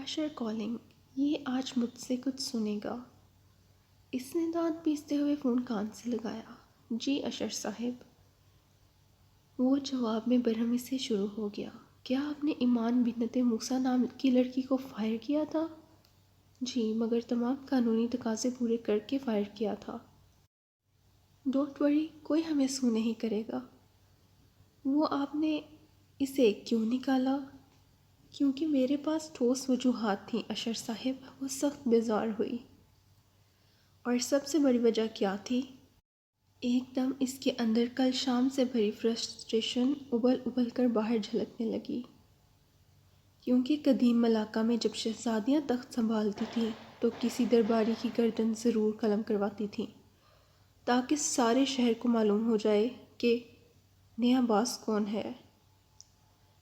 اشر calling, یہ آج مجھ سے کچھ سنے گا۔ اس نے دانت پیستے ہوئے فون کان سے لگایا۔ جی اشر صاحب۔ وہ جواب میں برہمی سے شروع ہو گیا۔ کیا آپ نے ایمان بنت موسیٰ نام کی لڑکی کو فائر کیا تھا؟ جی، مگر تمام قانونی تقاضے پورے کر کے فائر کیا تھا۔ ڈونٹ وری، کوئی ہمیں سو نہیں کرے گا۔ وہ آپ نے اسے کیوں نکالا؟ کیونکہ میرے پاس ٹھوس وجوہات تھیں اشر صاحب۔ وہ سخت بیزار ہوئی۔ اور سب سے بڑی وجہ کیا تھی؟ ایک دم اس کے اندر کل شام سے بھری فرسٹریشن ابل ابل کر باہر جھلکنے لگی۔ کیونکہ قدیم ملاقہ میں جب شہزادیاں تخت سنبھالتی تھیں تو کسی درباری کی گردن ضرور قلم کرواتی تھیں تاکہ سارے شہر کو معلوم ہو جائے کہ نیا باس کون ہے۔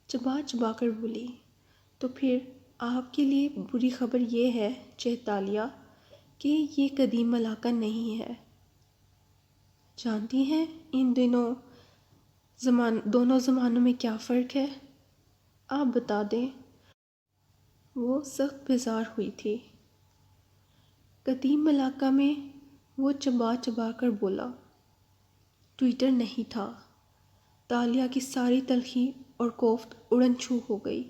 چبا چبا کر بولی، تو پھر آپ کے لیے بری خبر یہ ہے چیتالیہ کہ یہ قدیم ملاقہ نہیں ہے۔ جانتی ہیں ان دونوں زمانوں میں کیا فرق ہے؟ آپ بتا دیں۔ وہ سخت بیزار ہوئی تھی۔ قدیم ملاقہ میں، وہ چبا چبا کر بولا، ٹویٹر نہیں تھا۔ تالیہ کی ساری تلخی اور کوفت اڑن چھو ہو گئی۔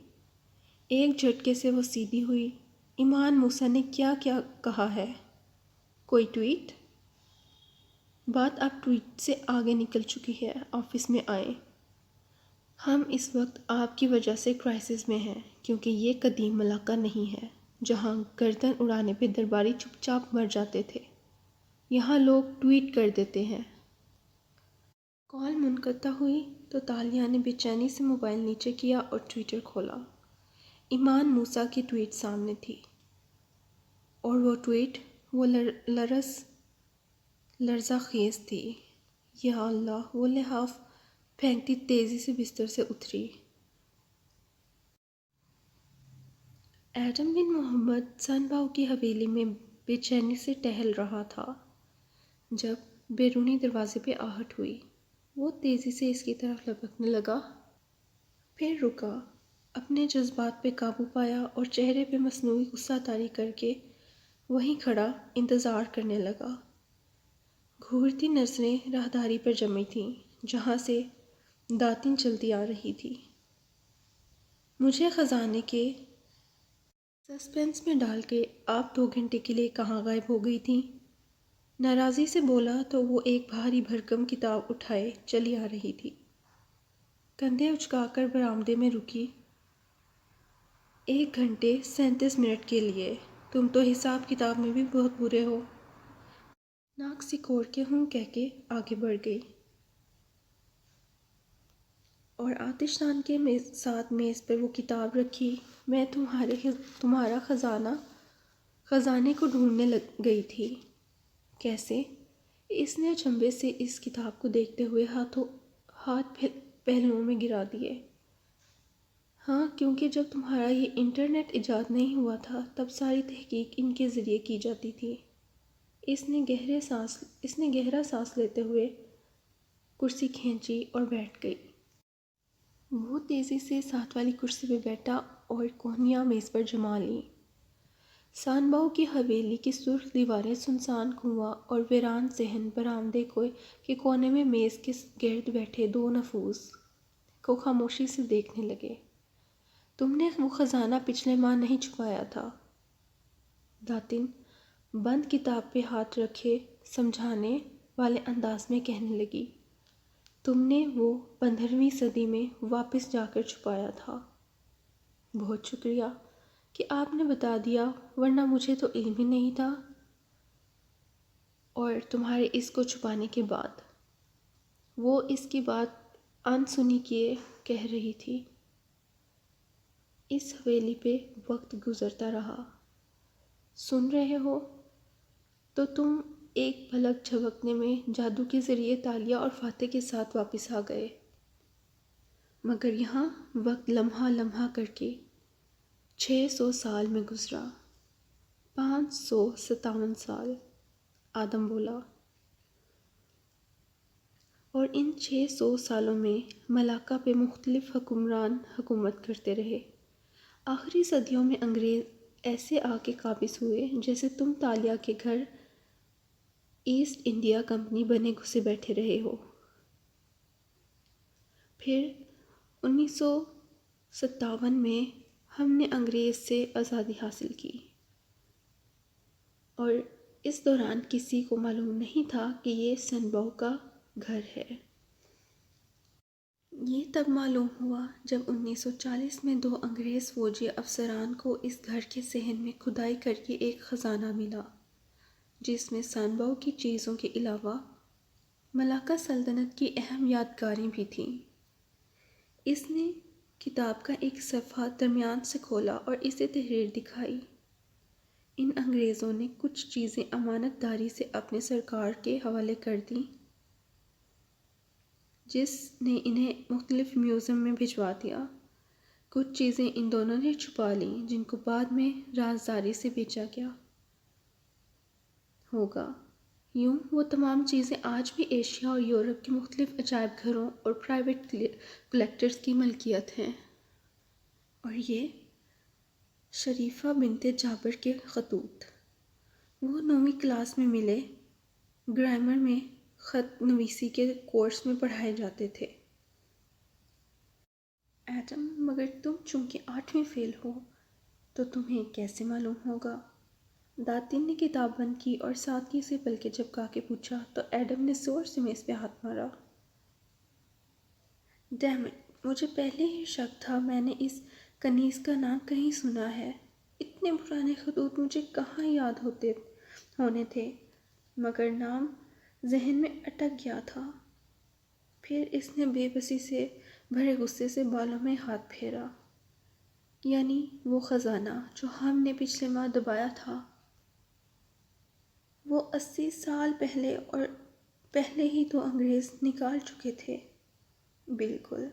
ایک جھٹکے سے وہ سیدھی ہوئی۔ ایمان موسیٰ نے کیا کیا کہا ہے؟ کوئی ٹویٹ؟ بات اب ٹویٹ سے آگے نکل چکی ہے۔ آفس میں آئیں۔ ہم اس وقت آپ کی وجہ سے کرائسس میں ہیں کیونکہ یہ قدیم ملاقہ نہیں ہے جہاں گردن اڑانے پہ درباری چپ چاپ مر جاتے تھے۔ یہاں لوگ ٹویٹ کر دیتے ہیں۔ کال منقطع ہوئی تو تالیہ نے بے چینی سے موبائل نیچے کیا اور ٹویٹر کھولا۔ ایمان موسیٰ کی ٹویٹ سامنے تھی۔ اور وہ ٹویٹ، وہ لرزہ خیز تھی۔ یا اللہ! وہ لحاف پھینکتی تیزی سے بستر سے اتری۔ ایڈم بن محمد سن باؤ کی حویلی میں بے چینی سے ٹہل رہا تھا جب بیرونی دروازے پہ آہٹ ہوئی۔ وہ تیزی سے اس کی طرف لپکنے لگا، پھر رکا، اپنے جذبات پہ قابو پایا اور چہرے پہ مصنوعی غصہ طاری کر کے وہیں کھڑا انتظار کرنے لگا۔ گھورتی نظریں راہداری پر جمی تھیں جہاں سے داتن چلتی آ رہی تھی۔ مجھے خزانے کے سسپنس میں ڈال کے آپ 2 گھنٹے کے لیے کہاں غائب ہو گئی تھیں؟ ناراضی سے بولا تو وہ ایک بھاری بھرکم کتاب اٹھائے چلی آ رہی تھی۔ کندھے اچکا کر برآمدے میں رکی۔ 1 گھنٹے 37 منٹ کے لیے؟ تم تو حساب کتاب میں بھی بہت برے ہو۔ ناک سکوڑ کے ہوں کہہ کے آگے بڑھ گئی اور آتش دان کے ساتھ میز پر وہ کتاب رکھی۔ میں تمہارا خزانے کو ڈھونڈنے گئی تھی۔ کیسے؟ اس نے اچنبھے سے اس کتاب کو دیکھتے ہوئے ہاتھ پہلوؤں میں گرا دیے۔ ہاں، کیونکہ جب تمہارا یہ انٹرنیٹ ایجاد نہیں ہوا تھا تب ساری تحقیق ان کے ذریعے کی جاتی تھی۔ اس نے گہرا سانس لیتے ہوئے کرسی کھینچی اور بیٹھ گئی۔ وہ تیزی سے ساتھ والی کرسی پہ بیٹھا اور کوہنیاں میز پر جما لیں۔ سان باؤ کی حویلی کی سرخ دیواریں، سنسان کنواں اور ویران صحن برآمدے کے کونے میں میز کے گرد بیٹھے 2 نفوس کو خاموشی سے دیکھنے لگے۔ تم نے وہ خزانہ پچھلے ماہ نہیں چھپایا تھا؟ داتن بند کتاب پہ ہاتھ رکھے سمجھانے والے انداز میں کہنے لگی، تم نے وہ 15ویں صدی میں واپس جا کر چھپایا تھا۔ بہت شکریہ کہ آپ نے بتا دیا، ورنہ مجھے تو علم ہی نہیں تھا۔ اور تمہارے اس کو چھپانے کے بعد؟ وہ اس کی بات انسنی کیے کہہ رہی تھی۔ اس حویلی پہ وقت گزرتا رہا۔ سن رہے ہو؟ تو تم ایک پلک جھپکنے میں جادو کے ذریعے تالیہ اور فاتح کے ساتھ واپس آ گئے۔ مگر یہاں وقت لمحہ لمحہ کر کے 600 سال میں گزرا۔ 557 سال، آدم بولا۔ اور ان 600 سالوں میں ملاقہ پہ مختلف حکمران حکومت کرتے رہے۔ آخری صدیوں میں ایسے آ کے قابض ہوئے جیسے تم تالیہ کے گھر ایسٹ انڈیا کمپنی بنے گھسے بیٹھے رہے ہو۔ پھر 1957 میں ہم نے انگریز سے آزادی حاصل کی، اور اس دوران کسی کو معلوم نہیں تھا کہ یہ سنبھو کا گھر ہے۔ یہ تب معلوم ہوا جب 1940 میں 2 انگریز فوجی افسران کو اس گھر کے صحن میں کھدائی کر کے ایک خزانہ ملا، جس میں سنبھو کی چیزوں کے علاوہ ملاکا سلطنت کی اہم یادگاریں بھی تھیں۔ اس نے کتاب کا ایک صفحہ درمیان سے کھولا اور اسے تحریر دکھائی۔ ان انگریزوں نے کچھ چیزیں امانت داری سے اپنے سرکار کے حوالے کر دیں، جس نے انہیں مختلف میوزیم میں بھجوا دیا۔ کچھ چیزیں ان دونوں نے چھپا لیں جن کو بعد میں رازداری سے بیچا گیا ہوگا۔ یوں وہ تمام چیزیں آج بھی ایشیا اور یورپ کے مختلف عجائب گھروں اور پرائیویٹ کلیکٹرز کی ملکیت ہیں۔ اور یہ شریفہ بنت جابر کے خطوط، وہ 9ویں کلاس میں ملے، گرامر میں خط نویسی کے کورس میں پڑھائے جاتے تھے۔ ایڈم، مگر تم چونکہ 8ویں فیل ہو تو تمہیں کیسے معلوم ہوگا؟ داتن نے کتاب بند کی اور سادگی سے پلکیں جھپکا کے پوچھا تو ایڈم نے زور سے میز پہ ہاتھ مارا۔ ڈیم اٹ، مجھے پہلے ہی شک تھا، میں نے اس کنیز کا نام کہیں سنا ہے۔ اتنے پرانے خطوط مجھے کہاں یاد ہونے تھے، مگر نام ذہن میں اٹک گیا تھا۔ پھر اس نے بے بسی سے بھرے غصے سے بالوں میں ہاتھ پھیرا۔ یعنی وہ خزانہ جو ہم نے پچھلے ماہ دبایا تھا، وہ 80 سال پہلے، اور پہلے ہی تو انگریز نکال چکے تھے۔ بالکل۔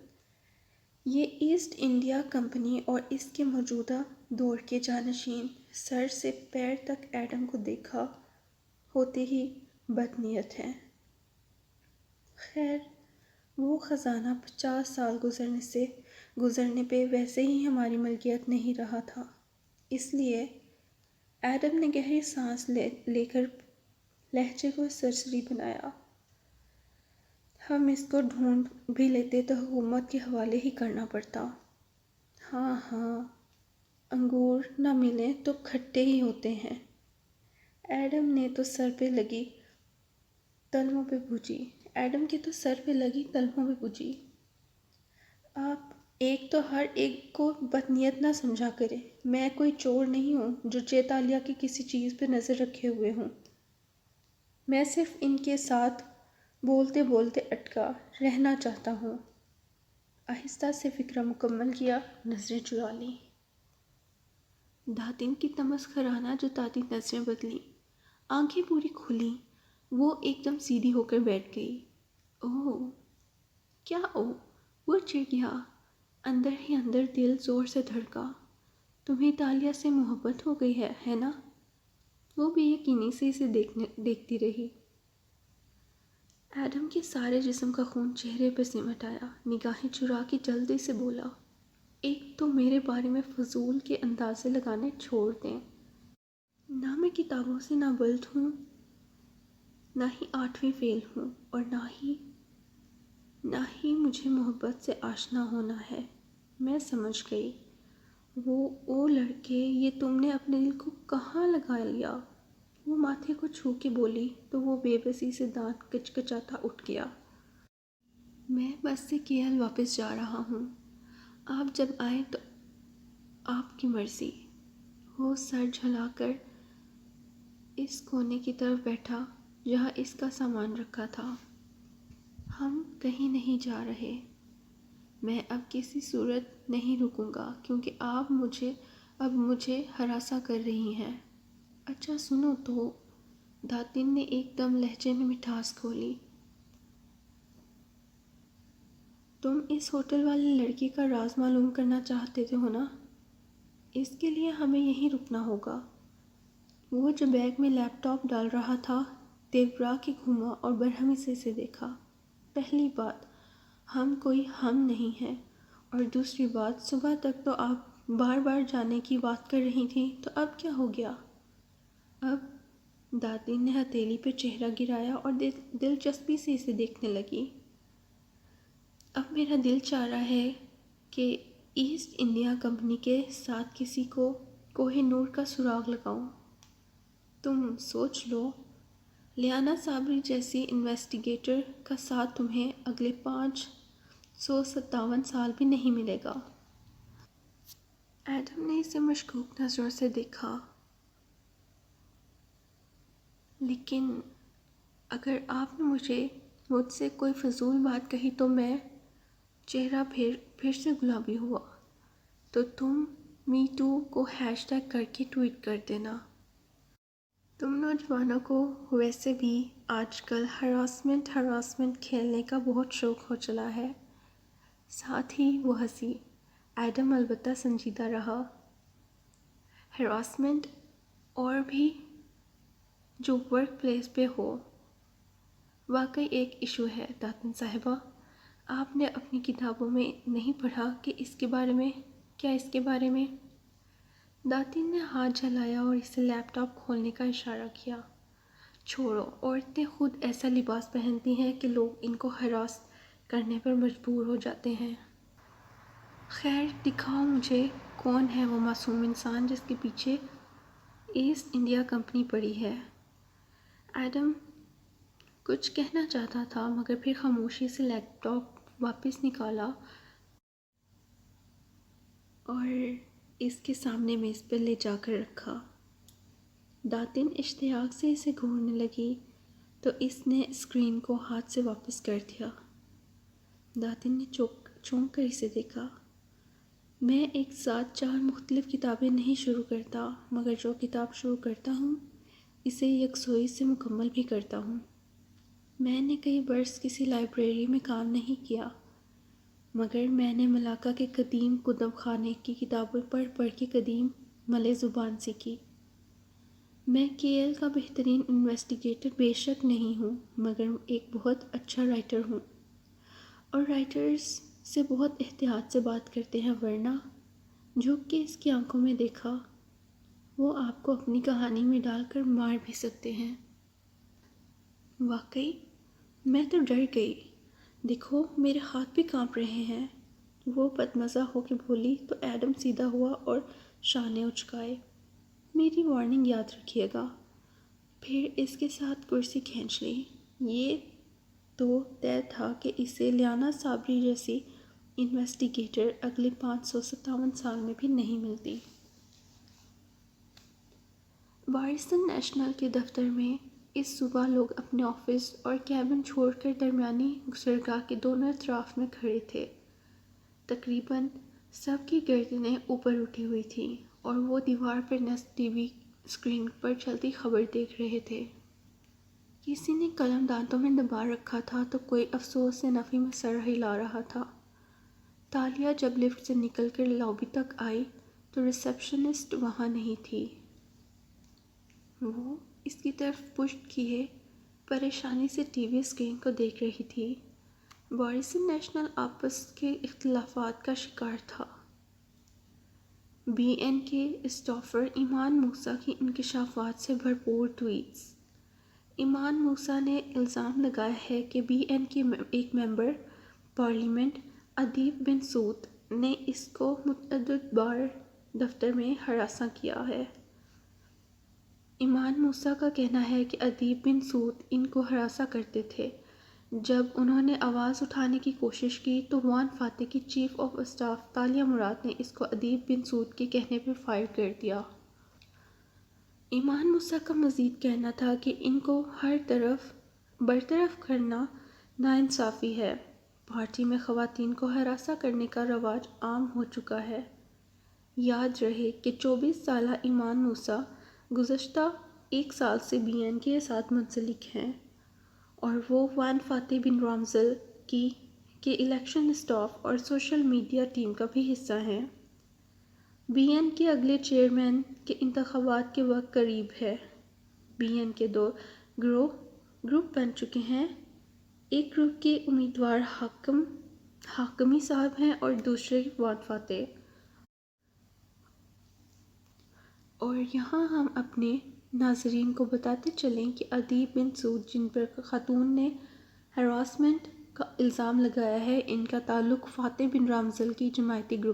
یہ ایسٹ انڈیا کمپنی اور اس کے موجودہ دور کے جانشین سر سے پیر تک ایڈم کو دیکھا ہوتے ہی بدنیت ہیں۔ خیر، وہ خزانہ 50 سال گزرنے پہ ویسے ہی ہماری ملکیت نہیں رہا تھا۔ اس لیے ایڈم نے گہری سانس لے کر لہجے کو سرسری بنایا، ہم اس کو ڈھونڈ بھی لیتے تو حکومت کے حوالے ہی کرنا پڑتا۔ ہاں ہاں، انگور نہ ملیں تو کھٹے ہی ہوتے ہیں۔ ایڈم کے تو سر پہ لگی تلووں پہ پوجی۔ آپ ایک تو ہر ایک کو بدنیت نہ سمجھا کرے۔ میں کوئی چور نہیں ہوں جو چیتالیہ کی کسی چیز پہ نظر رکھے ہوئے ہوں۔ میں صرف ان کے ساتھ بولتے بولتے اٹکا رہنا چاہتا ہوں۔ آہستہ سے فکرہ مکمل کیا، نظریں چرا لیں۔ داتن کی تمسخرانہ جتاتی نظریں بدلیں، آنکھیں پوری کھلیں، وہ ایک دم سیدھی ہو کر بیٹھ گئی۔ اوہ کیا وہ چڑ گیا، اندر ہی اندر دل زور سے دھڑکا۔ تمہیں تالیہ سے محبت ہو گئی ہے نا؟ وہ بے یقینی سے اسے دیکھتی رہی۔ ایڈم کے سارے جسم کا خون چہرے پر سمٹ آیا، نگاہیں چرا کے جلدی سے بولا، ایک تو میرے بارے میں فضول کے اندازے لگانے چھوڑ دیں۔ نہ میں کتابوں سے نابلد ہوں، نہ ہی 8ویں فیل ہوں، اور نہ ہی مجھے محبت سے آشنا ہونا ہے۔ میں سمجھ گئی۔ وہ لڑکے، یہ تم نے اپنے دل کو کہاں لگا لیا؟ وہ ماتھے کو چھو کے بولی تو وہ بے بسی سے دانت کچکچاتا اٹھ گیا۔ میں بس سے کیل واپس جا رہا ہوں، آپ جب آئیں تو آپ کی مرضی۔ وہ سر جھلا کر اس کونے کی طرف بیٹھا جہاں اس کا سامان رکھا تھا۔ ہم کہیں نہیں جا رہے، میں اب کسی صورت نہیں رکوں گا کیونکہ آپ اب مجھے ہراساں کر رہی ہیں۔ اچھا سنو تو، داتن نے ایک دم لہجے میں مٹھاس کھولی، تم اس ہوٹل والے لڑکے کا راز معلوم کرنا چاہتے ہو نا؟ اس کے لیے ہمیں یہیں رکنا ہوگا۔ وہ جو بیگ میں لیپ ٹاپ ڈال رہا تھا دیورا کے گھوما اور برہمی سے اسے دیکھا۔ پہلی بات، ہم کوئی نہیں ہیں، اور دوسری بات، صبح تک تو آپ بار بار جانے کی بات کر رہی تھیں، تو اب کیا ہو گیا؟ اب داتن نے ہتھیلی پہ چہرہ گرایا اور دلچسپی سے اسے دیکھنے لگی۔ اب میرا دل چاہ رہا ہے کہ ایسٹ انڈیا کمپنی کے ساتھ کسی کو کوہ نور کا سراغ لگاؤں۔ تم سوچ لو، لیانا صابری جیسی انویسٹیگیٹر کا ساتھ تمہیں اگلے 557 سال بھی نہیں ملے گا۔ ایڈم نے اسے مشکوک نظروں سے دیکھا۔ لیکن اگر آپ نے مجھ سے کوئی فضول بات کہی تو میں چہرہ پھر سے گلابی ہوا، تو تم می ٹو کو #ٹیگ کر کے ٹویٹ کر دینا۔ تم نوجوانوں کو ویسے بھی آج کل ہراسمنٹ کھیلنے کا بہت شوق ہو چلا ہے۔ ساتھ ہی وہ ہنسی۔ ایڈم البتہ سنجیدہ رہا۔ ہراسمنٹ، اور بھی جو ورک پلیس پہ ہو، واقعی ایک ایشو ہے داتن صاحبہ۔ آپ نے اپنی کتابوں میں نہیں پڑھا کہ اس کے بارے میں؟ داتن نے ہاتھ جھلایا اور اسے لیپ ٹاپ کھولنے کا اشارہ کیا۔ چھوڑو، عورتیں خود ایسا لباس پہنتی ہیں کہ لوگ ان کو ہراس کرنے پر مجبور ہو جاتے ہیں۔ خیر دکھاؤ مجھے کون ہے وہ معصوم انسان جس کے پیچھے ایسٹ انڈیا کمپنی پڑی ہے۔ ایڈم کچھ کہنا چاہتا تھا مگر پھر خاموشی سے لیپ ٹاپ واپس نکالا اور اس کے سامنے میز پر لے جا کر رکھا۔ داتن اشتیاق سے اسے گھورنے لگی تو اس نے اسکرین کو ہاتھ سے واپس کر دیا۔ داتن نے چونک کر اسے دیکھا۔ میں ایک ساتھ 4 مختلف کتابیں نہیں شروع کرتا، مگر جو کتاب شروع کرتا ہوں اسے یکسوئی سے مکمل بھی کرتا ہوں۔ میں نے کئی برس کسی لائبریری میں کام نہیں کیا، مگر میں نے ملاقہ کے قدیم کتب خانے کی کتابیں پڑھ کے قدیم ملے زبان سیکھی۔ میں کے ایل کا بہترین انویسٹیگیٹر بے شک نہیں ہوں، مگر ایک بہت اچھا رائٹر ہوں، اور رائٹرز سے بہت احتیاط سے بات کرتے ہیں، ورنہ جھک کے اس کی آنکھوں میں دیکھا، وہ آپ کو اپنی کہانی میں ڈال کر مار بھی سکتے ہیں۔ واقعی؟ میں تو ڈر گئی۔ دیکھو میرے ہاتھ بھی کانپ رہے ہیں، وہ بدمزہ ہو کے بولی تو ایڈم سیدھا ہوا اور شانے اچکائے۔ میری وارننگ یاد رکھیے گا۔ پھر اس کے ساتھ کرسی کھینچ لی۔ یہ تو طے تھا کہ اسے لیانا صابری جیسی انویسٹیگیٹر اگلے 557 سال میں بھی نہیں ملتی۔ وارسن نیشنل کے دفتر میں اس صبح لوگ اپنے آفس اور کیبن چھوڑ کر درمیانی گزرگاہ کے دونوں اطراف میں کھڑے تھے۔ تقریباً سب کی گردنیں اوپر اٹھی ہوئی تھیں اور وہ دیوار پر نصب ٹی وی اسکرین پر چلتی خبر دیکھ رہے تھے۔ کسی نے قلم دانتوں میں دبا رکھا تھا تو کوئی افسوس سے نفی میں سر ہلا رہا تھا۔ تالیہ جب لفٹ سے نکل کر لابی تک آئی تو ریسیپشنسٹ وہاں نہیں تھی۔ وہ اس کی طرف پشت کیے پریشانی سے ٹی وی اسکرین کو دیکھ رہی تھی۔ وارسن نیشنل آپس کے اختلافات کا شکار تھا۔ بی این کے اسٹافر ایمان موسیٰ کی انکشافات سے بھرپور ٹویٹس۔ ایمان موسیٰ نے الزام لگایا ہے کہ بی این کے ایک ممبر پارلیمنٹ ادیب بن سود نے اس کو متعدد بار دفتر میں ہراساں کیا ہے۔ ایمان موسیٰ کا کہنا ہے کہ ادیب بن سود ان کو ہراساں کرتے تھے۔ جب انہوں نے آواز اٹھانے کی کوشش کی تو وان فاتح کی چیف آف اسٹاف تالیہ مراد نے اس کو ادیب بن سود کے کہنے پر فائر کر دیا۔ ایمان موسیٰ کا مزید کہنا تھا کہ ان کو ہر طرف برطرف کرنا ناانصافی ہے۔ پارٹی میں خواتین کو ہراساں کرنے کا رواج عام ہو چکا ہے۔ یاد رہے کہ 24 سالہ ایمان موسیٰ گزشتہ 1 سال سے بی این کے ساتھ منسلک ہیں، اور وہ وان فاتح بن رامزل کے الیکشن اسٹاف اور سوشل میڈیا ٹیم کا بھی حصہ ہیں۔ بی این کے اگلے چیئرمین کے انتخابات کے وقت قریب ہے۔ بی این کے 2 گروپ بن چکے ہیں۔ ایک گروپ کے امیدوار حاکمی صاحب ہیں اور دوسرے وان فاتح۔ اور یہاں ہم اپنے ناظرین کو بتاتے چلیں کہ ادیب بن سعود جن پر خاتون نے ہراسمنٹ کا الزام لگایا ہے، ان کا تعلق فاتح بن رامزل کی حمایتی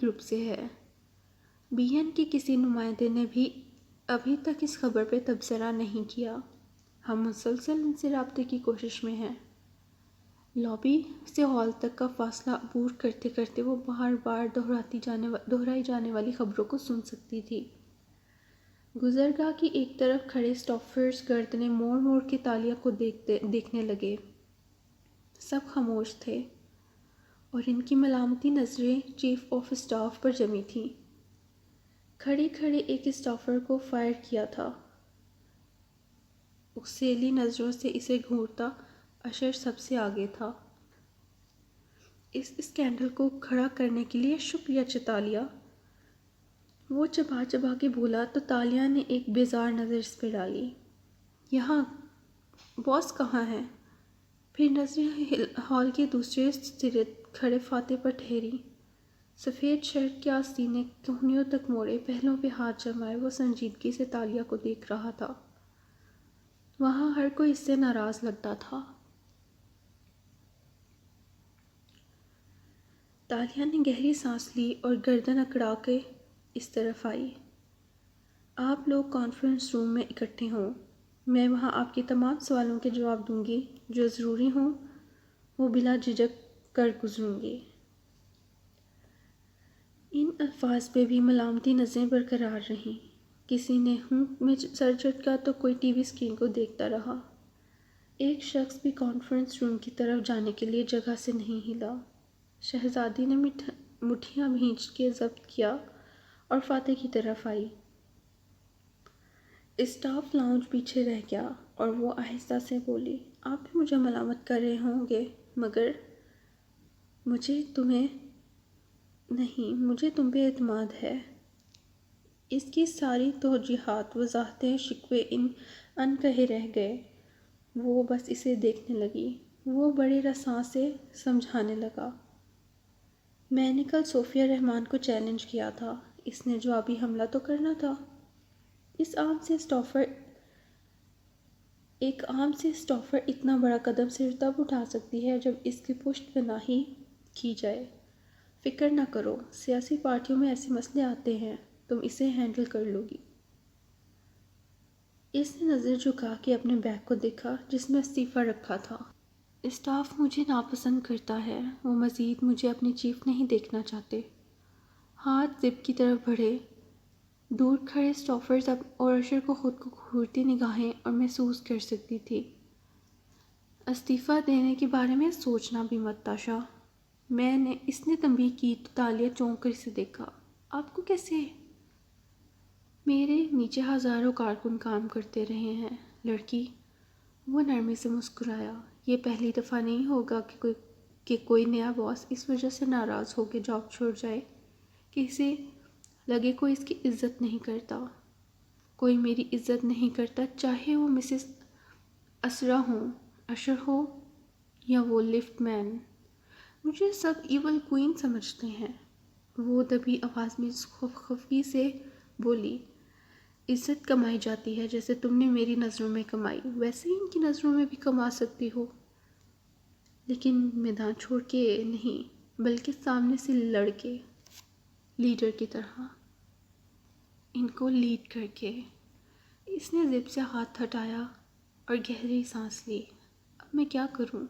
گروپ سے ہے۔ بی این کے کسی نمائندے نے بھی ابھی تک اس خبر پہ تبصرہ نہیں کیا۔ ہم مسلسل ان سے رابطے کی کوشش میں ہیں۔ لابی سے ہال تک کا فاصلہ عبور کرتے کرتے وہ بار بار دہرائی جانے والی خبروں کو سن سکتی تھی۔ گزرگاہ کی ایک طرف کھڑے اسٹافرز گردنیں موڑ موڑ کے تالیہ کو دیکھنے لگے۔ سب خاموش تھے اور ان کی ملامتی نظریں چیف آف اسٹاف پر جمی تھیں۔ کھڑے کھڑے ایک اسٹافر کو فائر کیا تھا۔ اکسیلی نظروں سے اسے گھورتا اشر سب سے آگے تھا۔ اس اسکینڈل کو کھڑا کرنے کے لیے شکریہ تالیہ، وہ چبا چبا کے بولا تو تالیہ نے ایک بیزار نظر اس پہ ڈالی۔ یہاں باس کہاں ہیں؟ پھر نظریں ہال کے دوسرے سرے کھڑے فاتح پر ٹھہری۔ سفید شرٹ کے آستینے کہنیوں تک موڑے، پہلوں پہ ہاتھ جمائے، وہ سنجیدگی سے تالیہ کو دیکھ رہا تھا۔ وہاں ہر کوئی اس سے ناراض لگتا تھا۔ تالیہ نے گہری سانس لی اور گردن اکڑا کے اس طرف آئی۔ آپ لوگ کانفرنس روم میں اکٹھے ہوں، میں وہاں آپ کے تمام سوالوں کے جواب دوں گی، جو ضروری ہوں وہ بلا جھجک کر گزروں گی۔ ان الفاظ پہ بھی ملامتی نظریں برقرار رہیں۔ کسی نے ہوں میں سر جھٹکا تو کوئی ٹی وی اسکرین کو دیکھتا رہا۔ ایک شخص بھی کانفرنس روم کی طرف جانے کے لیے جگہ سے نہیں ہلا۔ شہزادی نے مٹھیاں بھینچ کے ضبط کیا اور فاتح کی طرف آئی۔ اسٹاف لاؤنج پیچھے رہ گیا اور وہ آہستہ سے بولی، آپ بھی مجھے ملامت کر رہے ہوں گے مگر مجھے تم پہ اعتماد ہے۔ اس کی ساری توجیہات، وضاحتیں، شکوے ان کہے رہ گئے۔ وہ بس اسے دیکھنے لگی۔ وہ بڑے رساں سے سمجھانے لگا، میں نے کل صوفیہ رحمان کو چیلنج کیا تھا، اس نے جوابی حملہ تو کرنا تھا۔ ایک عام سے اسٹافر اتنا بڑا قدم صرف تب اٹھا سکتی ہے جب اس کی پشت پناہی کی جائے۔ فکر نہ کرو، سیاسی پارٹیوں میں ایسے مسئلے آتے ہیں، تم اسے ہینڈل کر لو گی۔ اس نے نظر جھکا کے اپنے بیگ کو دیکھا جس میں استعفیٰ رکھا تھا۔ اسٹاف مجھے ناپسند کرتا ہے، وہ مزید مجھے اپنی چیف نہیں دیکھنا چاہتے۔ ہاتھ زپ کی طرف بڑھے۔ دور کھڑے اسٹافرز اور اشر کو خود کو گھورتی نگاہیں اور محسوس کر سکتی تھی۔ استعفیٰ دینے کے بارے میں سوچنا بھی مت تاشا۔ اس نے تنبیہ کی تو تالیہ چونک کر اسے دیکھا۔ آپ کو کیسے؟ میرے نیچے ہزاروں کارکن کام کرتے رہے ہیں لڑکی، وہ نرمی سے مسکرایا۔ یہ پہلی دفعہ نہیں ہوگا کہ کوئی نیا باس اس وجہ سے ناراض ہو کے جاب چھوڑ جائے کہ اسے لگے کوئی اس کی عزت نہیں کرتا۔ کوئی میری عزت نہیں کرتا، چاہے وہ مسز اسرا ہوں، اشر ہو یا وہ لفٹ مین۔ مجھے سب ایول کوئین سمجھتے ہیں۔ وہ دبی آواز میں خفگی سے بولی، عزت کمائی جاتی ہے جیسے تم نے میری نظروں میں کمائی، ویسے ہی ان کی نظروں میں بھی کما سکتی ہو، لیکن میدان چھوڑ کے نہیں، بلکہ سامنے سے لڑ کے، لیڈر کی طرح، ان کو لیڈ کر کے۔ اس نے زب سے ہاتھ ہٹایا اور گہری سانس لی۔ اب میں کیا کروں؟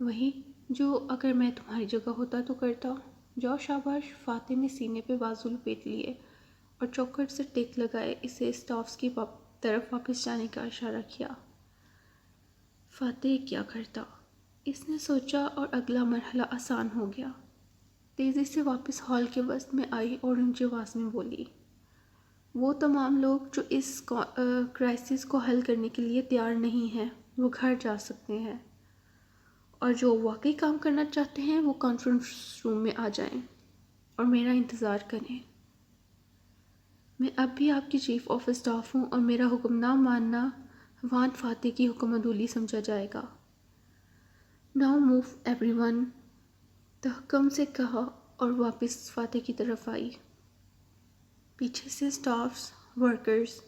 وہی جو اگر میں تمہاری جگہ ہوتا تو کرتا۔ جاؤ شاباش۔ فاتح نے سینے پہ بازو لپیٹ لیے اور چوکھٹ سے ٹیک لگائے اسے اسٹافز کی طرف واپس جانے کا اشارہ کیا۔ فاتح کیا کرتا؟ اس نے سوچا اور اگلا مرحلہ آسان ہو گیا۔ تیزی سے واپس ہال کے وسط میں آئی اور اونچی آواز میں بولی، وہ تمام لوگ جو اس کرائسس کو حل کرنے کے لیے تیار نہیں ہیں وہ گھر جا سکتے ہیں، اور جو واقعی کام کرنا چاہتے ہیں وہ کانفرنس روم میں آ جائیں اور میرا انتظار کریں۔ میں اب بھی آپ کی چیف آف اسٹاف ہوں اور میرا حکم نہ ماننا وان فاتح کی حکم عدولی سمجھا جائے گا۔ ناؤ موو ایوری ون، تحکم سے کہا اور واپس فاتح کی طرف آئی۔ پیچھے سے اسٹافس ورکرز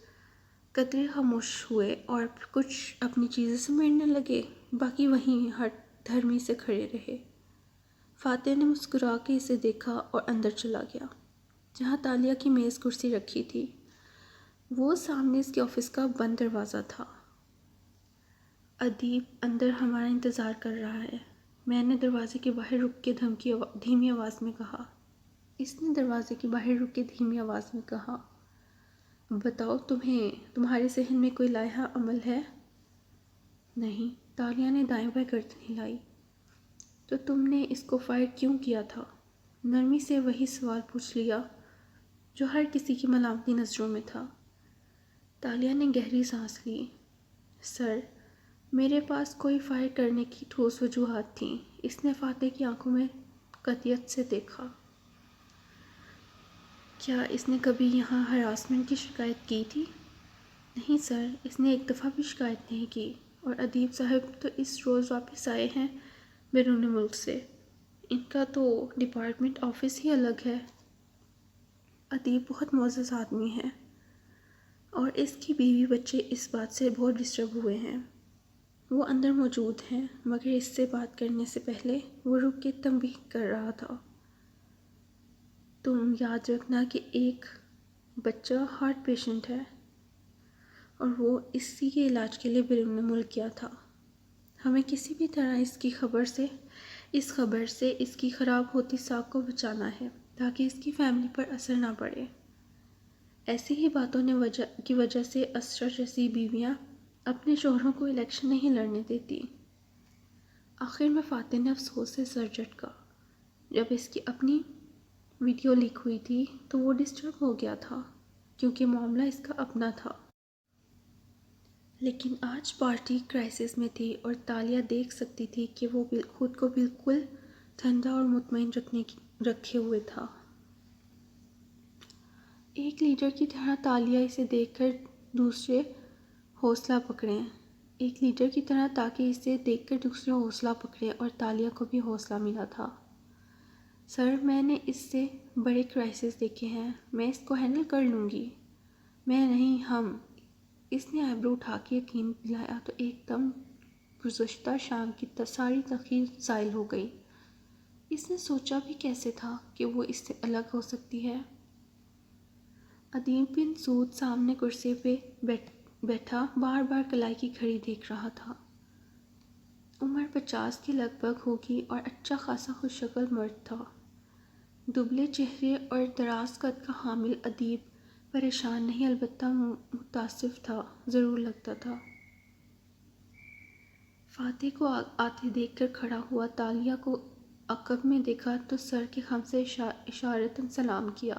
قطرے خاموش ہوئے اور کچھ اپنی چیزیں سمیٹنے لگے، باقی وہیں ہٹ دھرمی سے کھڑے رہے۔ فاتح نے مسکرا کے اسے دیکھا اور اندر چلا گیا جہاں تالیہ کی میز کرسی رکھی تھی۔ وہ سامنے اس کے آفس کا بند دروازہ تھا۔ ادیب اندر ہمارا انتظار کر رہا ہے، میں نے دروازے کے باہر رک کے دھیمی آواز میں کہا۔ اس نے دروازے کے باہر رک کے دھیمی آواز میں کہا، بتاؤ تمہارے ذہن میں کوئی لائحہ عمل ہے؟ نہیں، تالیہ نے دائیں بائیں گردن ہلائی۔ تو تم نے اس کو فائر کیوں کیا تھا؟ نرمی سے وہی سوال پوچھ لیا جو ہر کسی کی ملامتی نظروں میں تھا۔ تالیہ نے گہری سانس لی۔ سر، میرے پاس کوئی فائر کرنے کی ٹھوس وجوہات تھیں۔ اس نے فاتح کی آنکھوں میں قطعیت سے دیکھا۔ کیا اس نے کبھی یہاں ہراسمنٹ کی شکایت کی تھی؟ نہیں سر، اس نے ایک دفعہ بھی شکایت نہیں کی، اور ادیب صاحب تو اس روز واپس آئے ہیں بیرون ملک سے۔ ان کا تو ڈپارٹمنٹ آفس ہی الگ ہے۔ ادیب بہت معزز آدمی ہے، اور اس کی بیوی بچے اس بات سے بہت ڈسٹرب ہوئے ہیں۔ وہ اندر موجود ہیں، مگر اس سے بات کرنے سے پہلے وہ رک کے تنبیہ کر رہا تھا۔ تم یاد رکھنا کہ ایک بچہ ہارٹ پیشنٹ ہے، اور وہ اسی کے علاج کے لیے بیرون ملک گیا تھا۔ ہمیں کسی بھی طرح اس خبر سے اس کی خراب ہوتی ساکھ کو بچانا ہے تاکہ اس کی فیملی پر اثر نہ پڑے۔ ایسی ہی باتوں کی وجہ سے اسرا جیسی بیویاں اپنے شوہروں کو الیکشن نہیں لڑنے دیتی۔ آخر میں فاتح نے افسوس سے سر جھٹکا۔ جب اس کی اپنی ویڈیو لیک ہوئی تھی تو وہ ڈسٹرب ہو گیا تھا کیونکہ معاملہ اس کا اپنا تھا۔ لیکن آج پارٹی کرائسس میں تھی اور تالیہ دیکھ سکتی تھی کہ وہ خود کو بالکل ٹھنڈا اور مطمئن رکھے ہوئے تھا۔ ایک لیڈر کی طرح تالیہ اسے دیکھ کر دوسرے حوصلہ پکڑیں۔ ایک لیڈر کی طرح تاکہ اسے دیکھ کر دوسرے حوصلہ پکڑے، اور تالیہ کو بھی حوصلہ ملا تھا۔ سر، میں نے اس سے بڑے کرائسس دیکھے ہیں، میں اس کو ہینڈل کر لوں گی۔ میں نہیں، ہم۔ اس نے آئیبرو اٹھا کے یقین دلایا تو ایک دم گزشتہ شام کی ساری تاخیر زائل ہو گئی۔ اس نے سوچا بھی کیسے تھا کہ وہ اس سے الگ ہو سکتی ہے؟ ادیب بن سود سامنے کرسی پہ بیٹھا بار بار کلائی کی گھڑی دیکھ رہا تھا۔ عمر 50 کے لگ بھگ ہوگی اور اچھا خاصا خوش شکل مرد تھا۔ دبلے چہرے اور دراز قد کا حامل ادیب پریشان نہیں، البتہ متاسف تھا ضرور لگتا تھا۔ فاتح کو آتے دیکھ کر کھڑا ہوا، تالیہ کو عقب میں دیکھا تو سر کے خم سے اشارتاً سلام کیا۔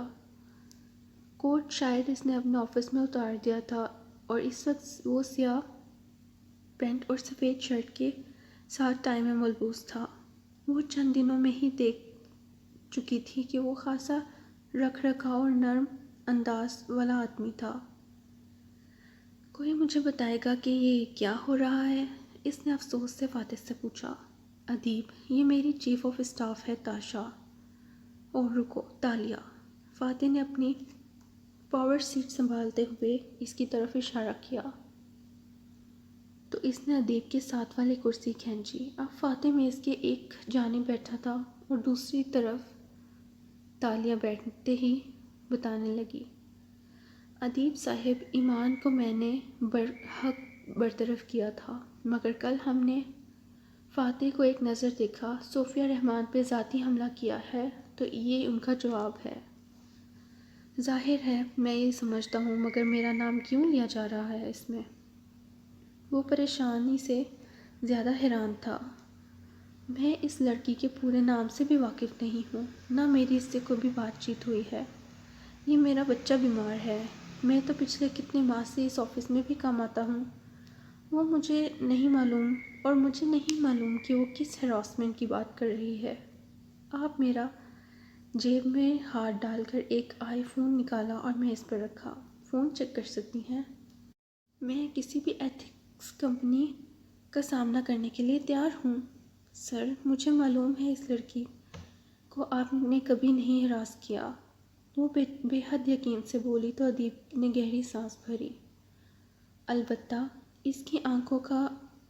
کوٹ شاید اس نے اپنے آفس میں اتار دیا تھا، اور اس وقت وہ سیاہ پینٹ اور سفید شرٹ کے ساتھ ٹائی میں ملبوس تھا۔ وہ چند دنوں میں ہی دیکھ چکی تھی کہ وہ خاصا رکھ رکھاؤ اور نرم انداز والا آدمی تھا۔ کوئی مجھے بتائے گا کہ یہ کیا ہو رہا ہے؟ اس نے افسوس سے فاتح سے پوچھا۔ ادیب، یہ میری چیف آف اسٹاف ہے تاشا۔ اور رکو، تالیہ۔ فاتح نے اپنی پاور سیٹ سنبھالتے ہوئے اس کی طرف اشارہ کیا تو اس نے ادیب کے ساتھ والی کرسی کھینچی۔ اب فاتح میز کے ایک جانب بیٹھا تھا اور دوسری طرف تالیہ بیٹھتے ہی بتانے لگی۔ ادیب صاحب، ایمان کو میں نے برحق برطرف کیا تھا، مگر کل ہم نے فاتح کو ایک نظر دیکھا۔ صوفیہ رحمان پہ ذاتی حملہ کیا ہے تو یہ ان کا جواب ہے۔ ظاہر ہے میں یہ سمجھتا ہوں، مگر میرا نام کیوں لیا جا رہا ہے اس میں؟ وہ پریشانی سے زیادہ حیران تھا۔ میں اس لڑکی کے پورے نام سے بھی واقف نہیں ہوں، نہ میری اس سے کوئی بھی بات چیت ہوئی ہے۔ یہ میرا بچہ بیمار ہے، میں تو پچھلے کتنے ماہ سے اس آفس میں بھی کم آتا ہوں۔ وہ مجھے نہیں معلوم، اور مجھے نہیں معلوم کہ وہ کس ہراسمنٹ کی بات کر رہی ہے۔ آپ میرا جیب میں ہاتھ ڈال کر ایک آئی فون نکالا اور میز پر رکھا۔ فون چیک کر سکتی ہیں؟ میں کسی بھی ایتھکس کمپنی کا سامنا کرنے کے لیے تیار ہوں۔ سر، مجھے معلوم ہے اس لڑکی کو آپ نے کبھی نہیں ہراس کیا۔ وہ بے حد یقین سے بولی تو ادیب نے گہری سانس بھری۔ البتہ اس کی آنکھوں کا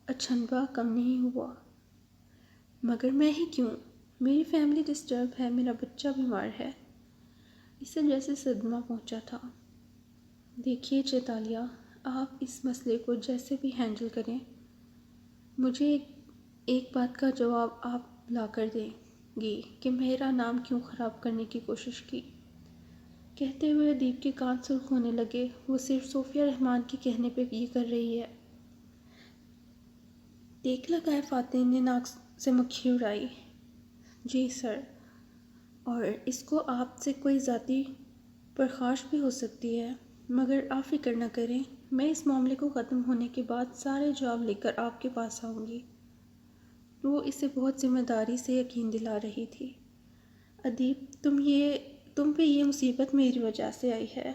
اچھنبا کم نہیں ہوا۔ مگر میں ہی کیوں؟ میری فیملی ڈسٹرب ہے، میرا بچہ بیمار ہے۔ اسے جیسے صدمہ پہنچا تھا۔ دیکھیے چیتالیہ، آپ اس مسئلے کو جیسے بھی ہینڈل کریں، مجھے ایک بات کا جواب آپ لا کر دیں گی کہ میرا نام کیوں خراب کرنے کی کوشش کی۔ کہتے ہوئے ادیب کے کان سرخ ہونے لگے۔ وہ صرف صوفیہ رحمان کے کہنے پہ یہ کر رہی ہے۔ ٹیک لگائے فاتح نے ناک سے مکھی اڑائی۔ جی سر، اور اس کو آپ سے کوئی ذاتی پرخاش بھی ہو سکتی ہے، مگر آپ فکر نہ کریں، میں اس معاملے کو ختم ہونے کے بعد سارے جواب لے کر آپ کے پاس آؤں گی۔ وہ اسے بہت ذمہ داری سے یقین دلا رہی تھی۔ ادیب، تم پہ یہ مصیبت میری وجہ سے آئی ہے۔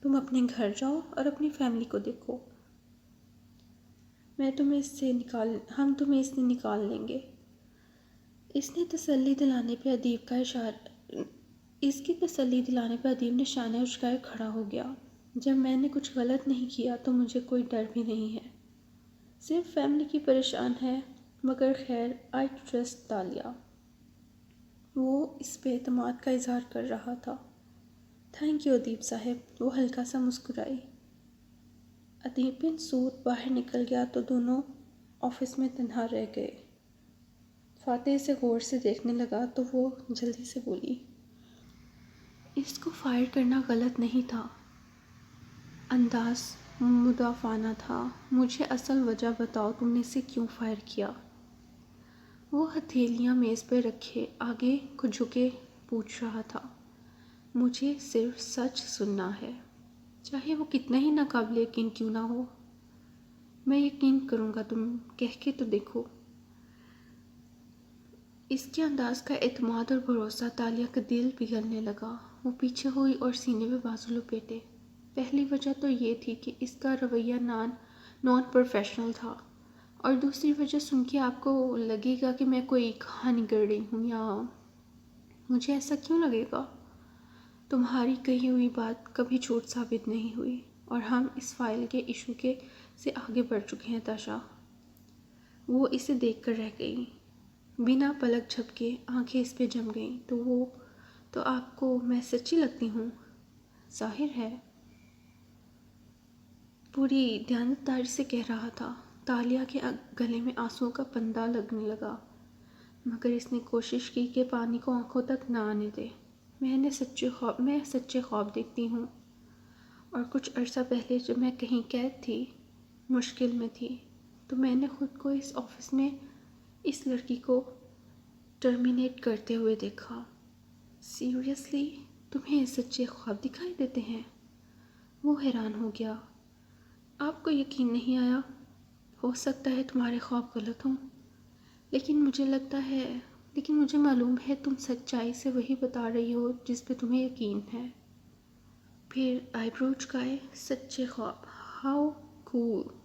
تم اپنے گھر جاؤ اور اپنی فیملی کو دیکھو۔ ہم تمہیں اس سے نکال لیں گے۔ اس کی تسلی دلانے پہ ادیب نے شانے اچکائے کھڑا ہو گیا۔ جب میں نے کچھ غلط نہیں کیا تو مجھے کوئی ڈر بھی نہیں ہے، صرف فیملی کی پریشان ہے، مگر خیر، I trust تالیہ۔ وہ اس پہ اعتماد کا اظہار کر رہا تھا۔ تھینک یو ادیب صاحب، وہ ہلکا سا مسکرائی۔ ادیب بن سود باہر نکل گیا تو دونوں آفس میں تنہا رہ گئے۔ فاتح اسے غور سے دیکھنے لگا تو وہ جلدی سے بولی، اس کو فائر کرنا غلط نہیں تھا، انداز مدافعانہ تھا۔ مجھے اصل وجہ بتاؤ، تم نے اسے کیوں فائر کیا؟ وہ ہتھیلیاں میز پہ رکھے آگے جھکے پوچھ رہا تھا۔ مجھے صرف سچ سننا ہے، چاہے وہ کتنا ہی ناقابل یقین کیوں نہ ہو۔ میں یقین کروں گا، تم کہہ کے تو دیکھو۔ اس کے انداز کا اعتماد اور بھروسہ تالیہ کا دل پگھلنے لگا۔ وہ پیچھے ہوئی اور سینے پہ بازو لپیٹے۔ پہلی وجہ تو یہ تھی کہ اس کا رویہ نان پروفیشنل تھا، اور دوسری وجہ سن کے آپ کو لگے گا کہ میں کوئی کہانی گڑھ رہی ہوں، یا مجھے ایسا کیوں لگے گا؟ تمہاری کہی ہوئی بات کبھی جھوٹ ثابت نہیں ہوئی، اور ہم اس فائل کے ایشو سے آگے بڑھ چکے ہیں تاشا۔ وہ اسے دیکھ کر رہ گئی، بنا پلک جھپکے آنکھیں اس پہ جم گئیں۔ تو آپ کو میں سچی لگتی ہوں؟ ظاہر ہے، پوری دیانتداری سے کہہ رہا تھا۔ تالیہ کے گلے میں آنسوؤں کا پندہ لگنے لگا، مگر اس نے کوشش کی کہ پانی کو آنکھوں تک نہ آنے دے۔ میں سچے خواب دیکھتی ہوں، اور کچھ عرصہ پہلے جب میں کہیں قید تھی، مشکل میں تھی، تو میں نے خود کو اس آفس میں اس لڑکی کو ٹرمینیٹ کرتے ہوئے دیکھا۔ سیریسلی، تمہیں سچے خواب دکھائی دیتے ہیں؟ وہ حیران ہو گیا۔ آپ کو یقین نہیں آیا؟ ہو سکتا ہے تمہارے خواب غلط ہوں، لیکن مجھے معلوم ہے تم سچائی سے وہی بتا رہی ہو جس پہ تمہیں یقین ہے۔ پھر آئی برو چکائے، سچے خواب، ہاؤ کول!